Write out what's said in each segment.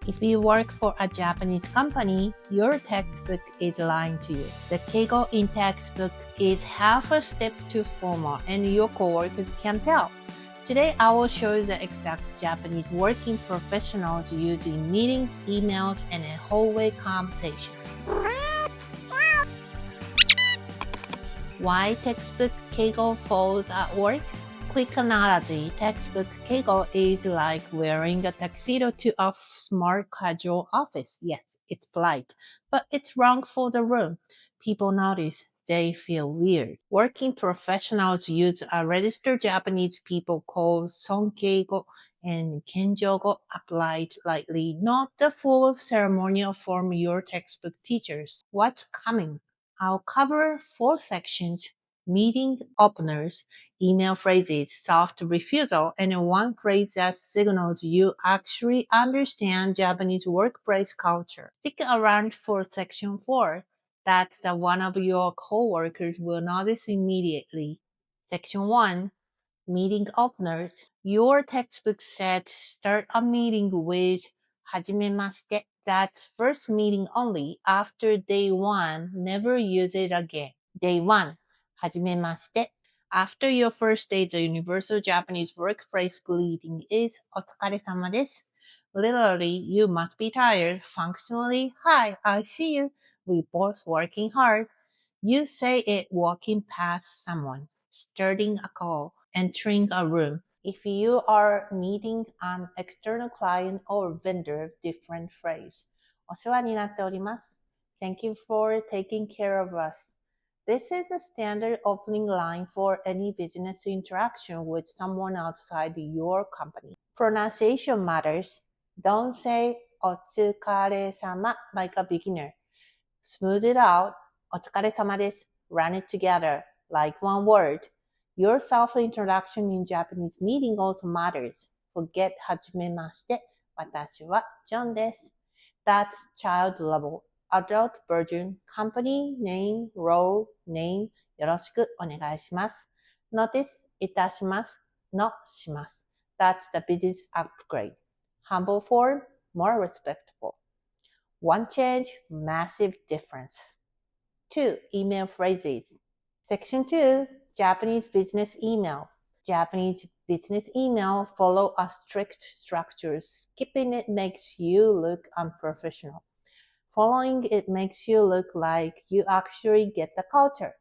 If you work for a Japanese company, your textbook is lying to you. The keigo in textbook is half a step too formal and your coworkers can tell. Today, I will show you the exact Japanese working professionals use in meetings, emails, and in hallway conversations. Why textbook keigo falls at work? Quick analogy, textbook keigo is like wearing a tuxedo to a smart casual office. Yes, it's polite, but it's wrong for the room. People notice, they feel weird. Working professionals use a registered Japanese people called sonkeigo and kenjogo applied lightly, not the full ceremonial form your textbook teaches. What's coming? I'll cover 4 sections: meeting openers, email phrases, soft refusal, and 1 phrase that signals you actually understand Japanese workplace culture. Stick around for section 4. That's the one of your coworkers will notice immediately. Section 1. Meeting openers. Your textbook said start a meeting with hajimemashite. That's first meeting only. After day 1, never use it again. Day 1. Hajimemashite. After your first day, the universal Japanese workplace greeting is otsukaresama desu. Literally, you must be tired. Functionally, hi, I see you. We both working hard. You say it walking past someone, starting a call, entering a room. If you are meeting an external client or vendor, different phrase. お世話になっております。Thank you for taking care of us. This is a standard opening line for any business interaction with someone outside your company. Pronunciation matters. Don't say お疲れ様 like a beginner. Smooth it out. お疲れ様です. Run it together like one word. Your self-introduction in Japanese meeting also matters. Forget はじめまして。私はジョンです. That's child level. Adult version, company, name, role, name, よろしくお願いします. Notice, いたします not します. That's the business upgrade. Humble form, more respectful. One change, massive difference. 2. Email phrases. Section 2, Japanese business email. Japanese business email follow a strict structure. Skipping it makes you look unprofessional. Following it makes you look like you actually get the culture.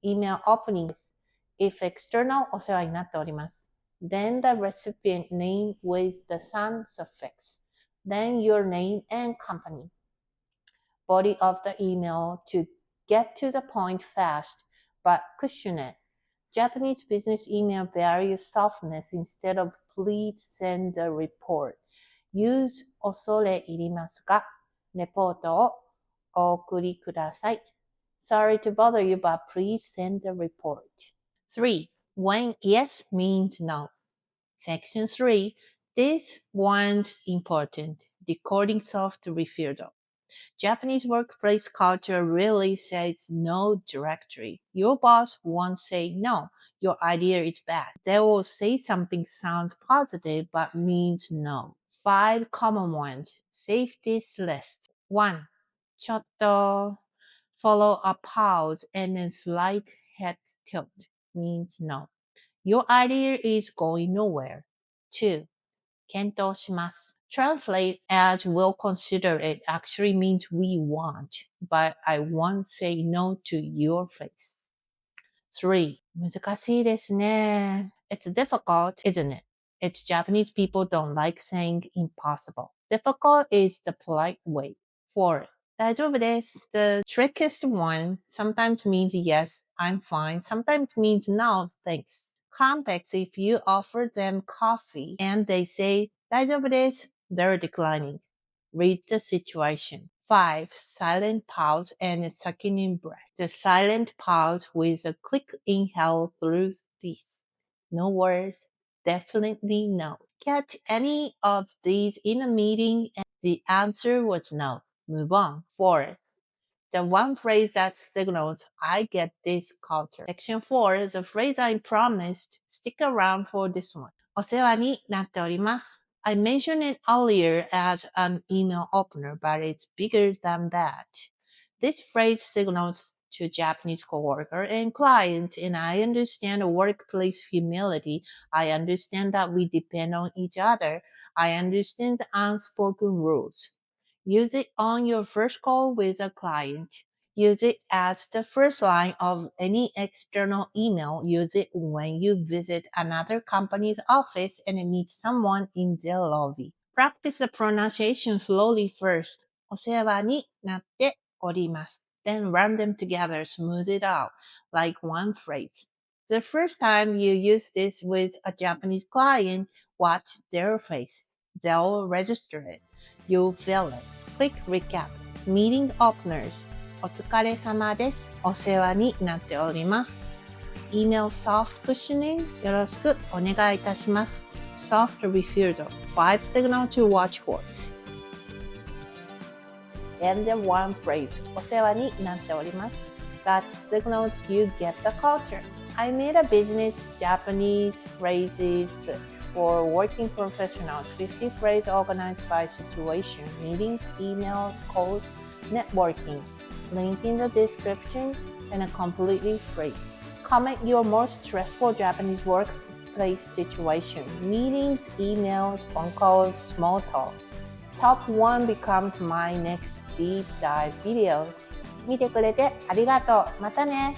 Email openings. If external お世話になっております. Then the recipient name with the san suffix. Then your name and company. Body of the email to get to the point fast, but cushion it. Japanese business email values softness instead of please send the report. Use 恐れ入りますがレポートをお送りください. Sorry to bother you, but please send the report. 3. When yes means no. Section 3. This one's important. Decoding soft refusal. Japanese workplace culture really says no directly. Your boss won't say no, your idea is bad. They will say something sounds positive but means no. 5 common ones. Safety's list. 1. ちょっと follow a pause and a slight head tilt means no. Your idea is going nowhere. 2. 検討します. Translate as we'll consider it actually means we want, but I won't say no to your face. 3. 難しいですね. It's difficult, isn't it? It's Japanese people don't like saying impossible. Difficult is the polite way. 4. 大丈夫です. The trickiest one sometimes means yes, I'm fine, sometimes means no, thanks. Context, if you offer them coffee and they say 大丈夫です, they're declining. Read the situation. 5. Silent pause and sucking in breath. The silent pause with a quick inhale through teeth. No words. Definitely no. Catch any of these in a meeting and the answer was no. Move on. 4. The one phrase that signals I get this culture. Section 4 is a phrase I promised. Stick around for this one. お世話になっております. I mentioned it earlier as an email opener, but it's bigger than that. This phrase signals to Japanese coworker and client, and I understand the workplace humility. I understand that we depend on each other. I understand the unspoken rules. Use it on your first call with a client. Use it as the first line of any external email. Use it when you visit another company's office and meet someone in their lobby. Practice the pronunciation slowly first. お世話になっております. Then run them together, smooth it out, like one phrase. The first time you use this with a Japanese client, watch their face. They'll register it. You'll feel it. Quick recap. Meeting openers. お疲れ様です。お世話になっております。Email soft cushioning よろしくお願いいたします。Soft refusal 5 signal to watch for. And the one phrase お世話になっております。That signals you get the culture. I made a business Japanese phrases book for working professionals. 50 phrases organized by situation, meetings, emails, calls, networking. Link in the description and completely free. Comment your most stressful Japanese workplace situation. Meetings, emails, phone calls, small talk. Top 1 becomes my next deep dive video. 見てくれてありがとう。またね。